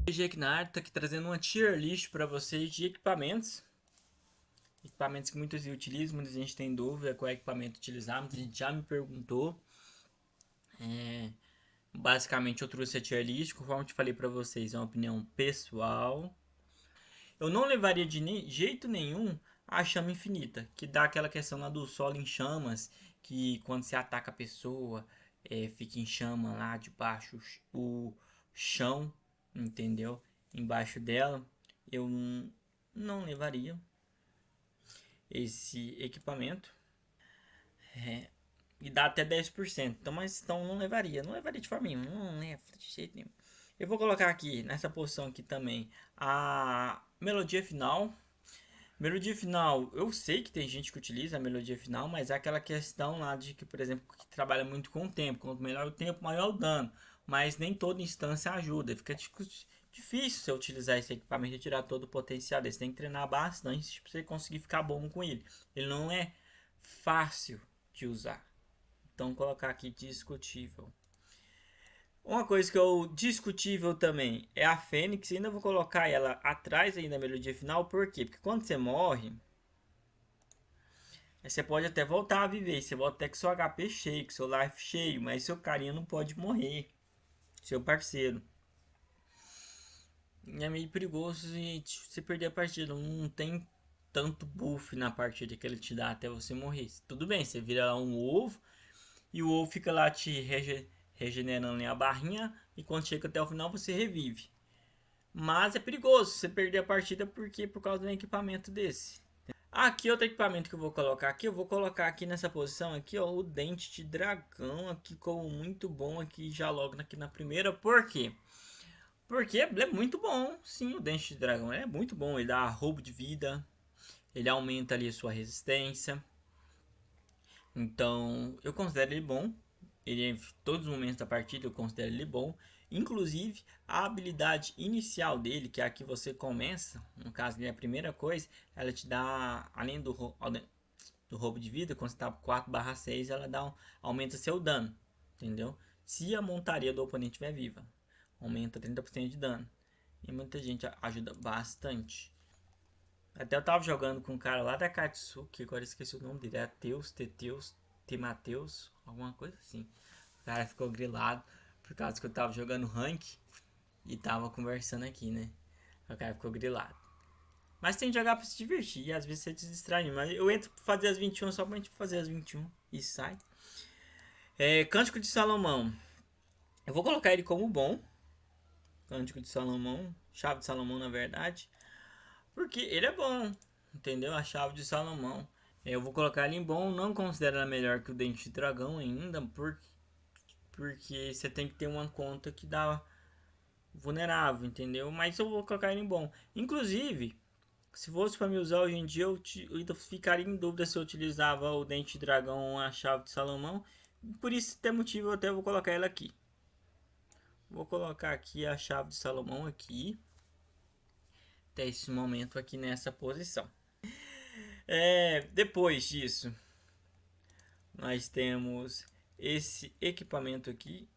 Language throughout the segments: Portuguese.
Geknar tá aqui trazendo uma tier list para vocês de equipamentos. Equipamentos que muitas vezes utilizam, muita gente tem dúvida qual equipamento utilizar, muita gente já me perguntou. Basicamente eu trouxe a tier list, conforme eu te falei para vocês, é uma opinião pessoal. Eu não levaria de jeito nenhum a chama infinita, que dá aquela questão lá do solo em chamas, que quando você ataca a pessoa, fica em chama lá debaixo o chão, entendeu? Embaixo dela, eu não levaria esse equipamento. E dá até 10%. Então, mas então não levaria. Não levaria de forma nenhuma. Não leva de jeito nenhum. Eu vou colocar aqui, nessa posição aqui também, a melodia final. Melodia final, eu sei que tem gente que utiliza a melodia final, mas é aquela questão lá de que, por exemplo, que trabalha muito com o tempo. Quanto melhor o tempo, maior o dano. Mas nem toda instância ajuda. Fica difícil você utilizar esse equipamento e tirar todo o potencial dele. Você tem que treinar bastante para você conseguir ficar bom com ele. Ele não é fácil de usar. Então, colocar aqui discutível. Uma coisa que eu discutível também é a Fênix. Ainda vou colocar ela atrás aí da melodia final. Por quê? Porque quando você morre, você pode até voltar a viver. Você volta até com seu HP cheio, com seu life cheio. Mas seu carinha não pode morrer. Seu parceiro. E é meio perigoso, gente. Você perder a partida. Não tem tanto buff na partida que ele te dá até você morrer. Tudo bem, você vira lá um ovo. E o ovo fica lá te regenerando a barrinha. E quando chega até o final você revive. Mas é perigoso você perder a partida porque por causa de um equipamento desse. Aqui outro equipamento que eu vou colocar aqui. Eu vou colocar aqui nessa posição aqui, ó, o dente de dragão aqui como muito bom aqui já logo aqui na primeira. Por quê? Porque é muito bom. Sim, o dente de dragão é muito bom. Ele dá roubo de vida. Ele aumenta ali a sua resistência. Então, eu considero ele bom. Ele, em todos os momentos da partida, eu considero ele bom. Inclusive, a habilidade inicial dele, que é a que você começa, no caso dele, a primeira coisa, ela te dá, além do roubo de vida, quando você está 4/6, ela aumenta seu dano, entendeu? Se a montaria do oponente estiver viva, aumenta 30% de dano. E muita gente ajuda bastante. Até eu tava jogando com um cara lá da Katsuki, agora esqueci o nome dele, é Teteus, Temateus, alguma coisa assim. O cara ficou grilado por causa que eu tava jogando rank e tava conversando aqui, né? O cara ficou grilado. Mas tem que jogar pra se divertir, e às vezes você se distrai. Mas eu entro pra fazer as 21 só pra gente fazer as 21 e sai. Cântico de Salomão. Eu vou colocar ele como bom. Cântico de Salomão, chave de Salomão na verdade. Porque ele é bom, entendeu? A chave de Salomão. Eu vou colocar ele em bom, não considero ela melhor que o Dente de Dragão ainda, porque você tem que ter uma conta que dá vulnerável, entendeu? Mas eu vou colocar ele em bom. Inclusive, se fosse para me usar hoje em dia, eu ficaria em dúvida se eu utilizava o Dente de Dragão ou a chave de Salomão. Por isso, tem motivo, eu até vou colocar ela aqui. Vou colocar aqui a chave de Salomão aqui. Até esse momento aqui nessa posição. Depois disso, nós temos esse equipamento aqui,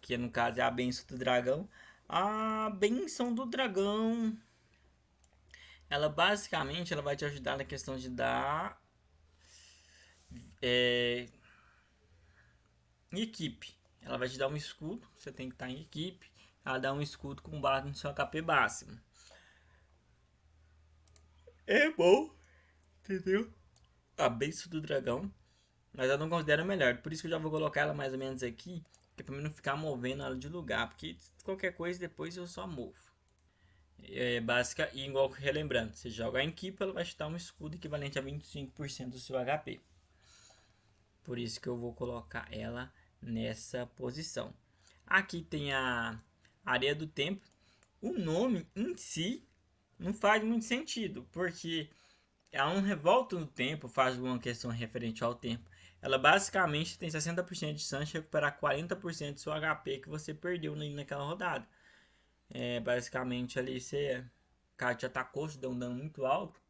que no caso é a benção do dragão. A benção do dragão, ela basicamente ela vai te ajudar na questão de dar equipe. Ela vai te dar um escudo, você tem que estar em equipe. Ela dá um escudo com base no seu HP máximo. É bom, entendeu? A benção do dragão. Mas eu não considero a melhor. Por isso que eu já vou colocar ela mais ou menos aqui. Que é pra mim não ficar movendo ela de lugar. Porque qualquer coisa depois eu só movo. É básica e igual relembrando. Você joga em equipe, ela vai te dar um escudo equivalente a 25% do seu HP. Por isso que eu vou colocar ela nessa posição. Aqui tem a Areia do Tempo. O nome em si não faz muito sentido. Porque ela não revolta no tempo, faz alguma questão referente ao tempo. Ela basicamente tem 60% de chance de recuperar 40% do seu HP que você perdeu naquela rodada. Basicamente ali você. O cara te atacou, te deu um dano muito alto.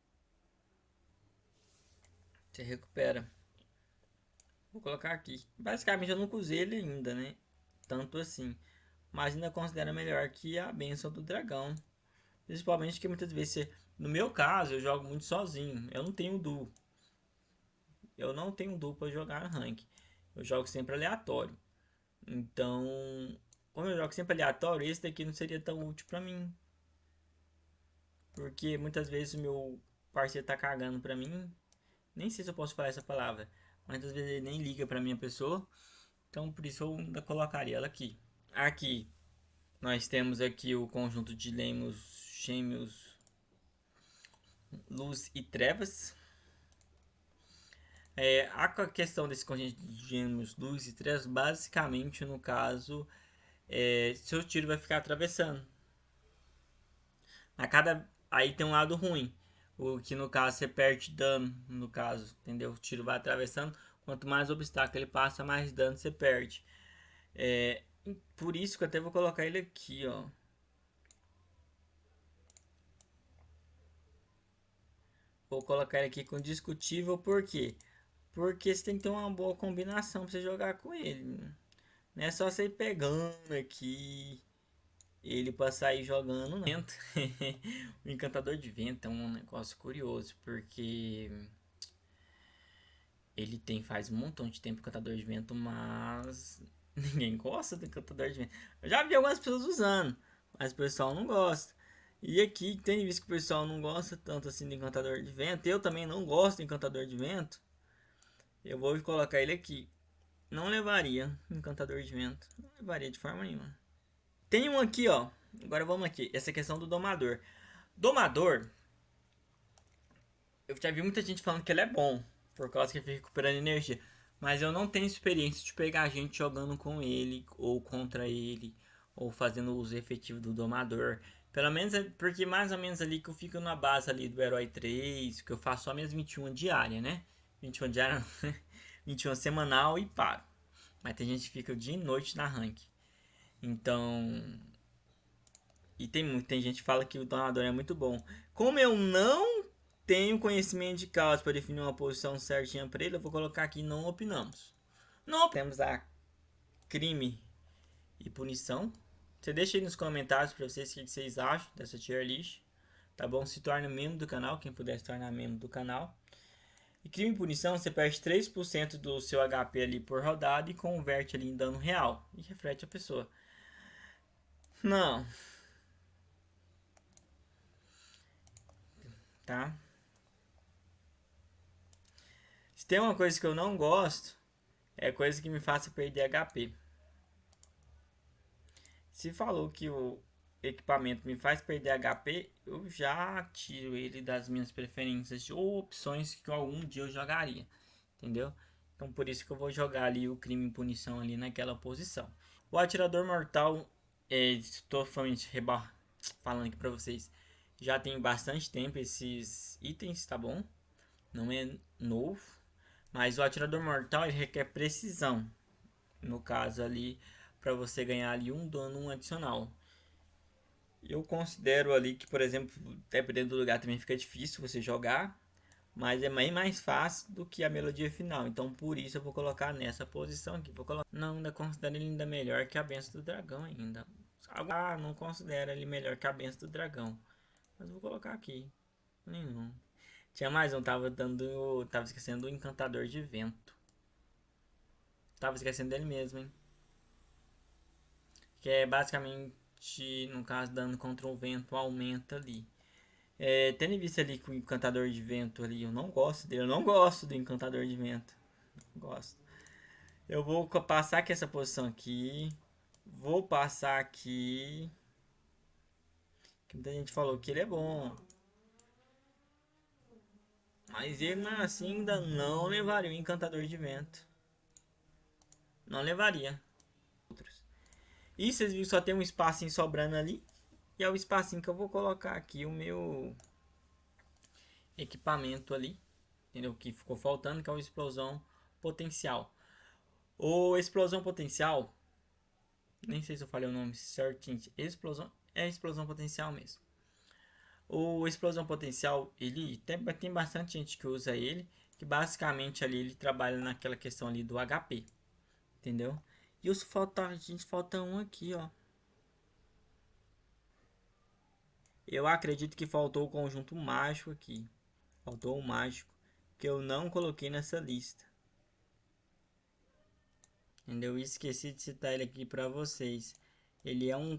Você recupera. Vou colocar aqui. Basicamente eu nunca usei ele ainda, né? Tanto assim. mas ainda considero melhor que a Bênção do Dragão. Principalmente que muitas vezes, no meu caso, eu jogo muito sozinho. Eu não tenho duo. Eu não tenho duo para jogar rank. Eu jogo sempre aleatório. Então, como eu jogo sempre aleatório, esse daqui não seria tão útil para mim. Porque muitas vezes o meu parceiro tá cagando pra mim. Nem sei se eu posso falar essa palavra. Muitas vezes ele nem liga pra minha pessoa. Então por isso eu ainda colocaria ela aqui. Aqui nós temos aqui o conjunto de Lemos, Gêmeos, Luz e Trevas. A questão desse conjunto de Gêmeos, Luz e Trevas, basicamente no caso, seu tiro vai ficar atravessando. Aí tem um lado ruim. O que no caso você perde dano, no caso, entendeu? O tiro vai atravessando. Quanto mais obstáculo ele passa, mais dano você perde. Por isso que eu até vou colocar ele aqui, ó. Vou colocar ele aqui com discutível, por quê? Porque você tem que ter uma boa combinação para você jogar com ele. Não é só você ir pegando aqui ele para sair jogando, não. O Encantador de Vento é um negócio curioso, porque ele faz um montão de tempo Encantador de Vento, mas ninguém gosta do Encantador de Vento. Eu já vi algumas pessoas usando, mas o pessoal não gosta. E aqui tem visto que o pessoal não gosta tanto assim do Encantador de Vento. Eu também não gosto do Encantador de Vento. Eu vou colocar ele aqui. Não levaria Encantador de Vento. Não levaria de forma nenhuma. Tem um aqui, ó. Agora vamos aqui. Essa questão do Domador. Domador. Eu já vi muita gente falando que ele é bom. Por causa que ele fica recuperando energia. Mas eu não tenho experiência de pegar gente jogando com ele. Ou contra ele. Ou fazendo uso efetivo do Domador. Pelo menos porque mais ou menos ali que eu fico na base ali do Herói 3. Que eu faço só minhas 21 diária, né? 21 diária, 21 semanal e paro. Mas tem gente que fica dia e noite na rank. Então. E tem gente que fala que o Domador é muito bom. Como eu não tenho conhecimento de causa para definir uma posição certinha para ele, eu vou colocar aqui não opinamos. Não temos a crime e punição. Você deixa aí nos comentários para vocês o que vocês acham dessa tier list. Tá bom? Se torna membro do canal, quem puder se tornar membro do canal. E crime e punição, você perde 3% do seu HP ali por rodada e converte ali em dano real. E reflete a pessoa. Não. Tá? Se tem uma coisa que eu não gosto, é coisa que me faça perder HP. Se falou que o equipamento me faz perder HP, eu já tiro ele das minhas preferências ou opções que algum dia eu jogaria, entendeu? Então por isso que eu vou jogar ali o crime e punição ali naquela posição. O atirador mortal, estou falando aqui para vocês, já tem bastante tempo esses itens, tá bom? Não é novo, mas o atirador mortal ele requer precisão, no caso ali, para você ganhar ali um dano adicional. Eu considero ali que, por exemplo, dependendo do lugar também fica difícil você jogar, mas é bem mais fácil do que a melodia final. Então por isso eu vou colocar nessa posição aqui. Vou colocar... Não, ainda considero ele ainda melhor que a Benção do Dragão ainda. Ah, não considero ele melhor que a Benção do Dragão. Mas vou colocar aqui. Nenhum. Tinha mais um, tava esquecendo do Encantador de Vento. Tava esquecendo dele mesmo, hein. Que é basicamente, no caso, dano contra o vento aumenta ali. Tendo visto ali com o Encantador de Vento ali, eu não gosto dele. Eu não gosto do Encantador de Vento. Não gosto. Eu vou passar aqui essa posição aqui. Vou passar aqui. Que muita gente falou que ele é bom. Mas ele assim ainda não levaria o Encantador de Vento. Não levaria. E vocês viram que só tem um espacinho sobrando ali. E é o espacinho que eu vou colocar aqui o meu equipamento ali. Entendeu? Que ficou faltando, que é o explosão potencial. O explosão potencial. Nem sei se eu falei o nome certinho. Explosão potencial mesmo. O explosão potencial, ele tem bastante gente que usa ele. Que basicamente ali ele trabalha naquela questão ali do HP. Entendeu? E falta um aqui, ó. Eu acredito que faltou o conjunto mágico aqui. Faltou o mágico que eu não coloquei nessa lista. Entendeu? Esqueci de citar ele aqui para vocês. Ele é um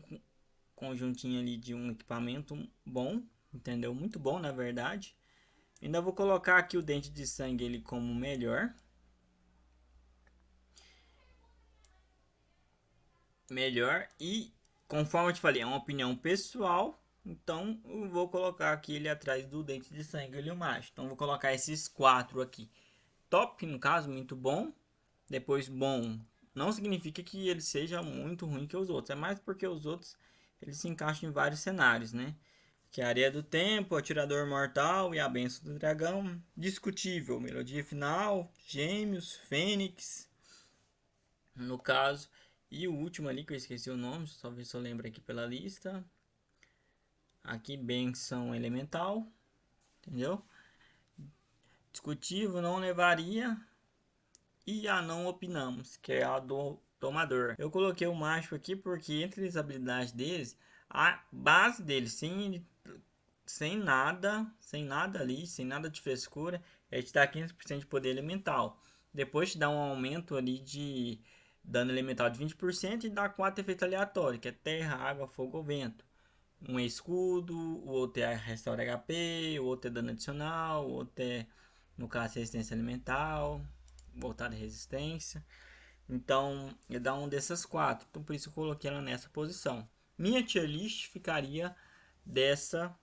conjuntinho ali de um equipamento bom, entendeu? Muito bom, na verdade. Ainda vou colocar aqui o dente de sangue ele como melhor. Melhor e conforme eu te falei, é uma opinião pessoal. Então eu vou colocar aqui ele atrás do dente de sangue e o macho. Então vou colocar esses quatro aqui. Top, no caso, muito bom. Depois bom, não significa que ele seja muito ruim que os outros. É mais porque os outros eles se encaixam em vários cenários, né? Que é a Areia do Tempo, Atirador Mortal e a Benção do Dragão. Discutível, Melodia Final, Gêmeos, Fênix, no caso. E o último ali, que eu esqueci o nome, só ver se eu lembro aqui pela lista. Aqui, Benção Elemental, entendeu? Discutível, não levaria. E a não opinamos, que é a do Tomador. Eu coloquei o macho aqui porque entre as habilidades deles, a base deles, sem nada ali, sem nada de frescura, é te dar 15% de poder elemental. Depois te dá um aumento ali de dano elemental de 20% e dá 4 efeitos aleatórios, que é terra, água, fogo ou vento. Um é escudo, o outro é restaura HP, o outro é dano adicional, o outro é, no caso, resistência elemental, voltada à resistência. Então, ele dá um dessas quatro. Então, por isso eu coloquei ela nessa posição. Minha tier list ficaria dessa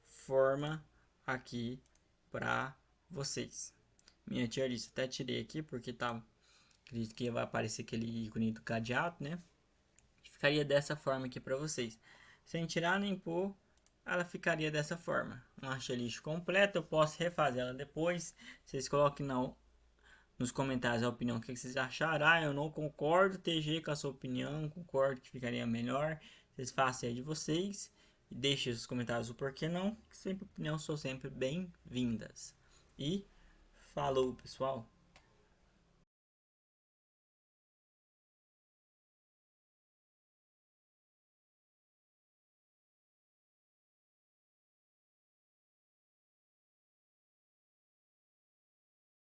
forma aqui para vocês. Minha tier list até tirei aqui porque tá, acredito que vai aparecer aquele ícone do cadeado, né? Ficaria dessa forma aqui para vocês. Sem tirar nem pôr, ela ficaria dessa forma. Uma tier list completa, eu posso refazer ela depois. Vocês coloquem nos comentários a opinião que vocês acharam. Ah, eu não concordo, TG, com a sua opinião, concordo que ficaria melhor. Vocês façam aí de vocês e deixem os comentários o porquê não, que sempre opinião são sempre bem-vindas. E falou, pessoal!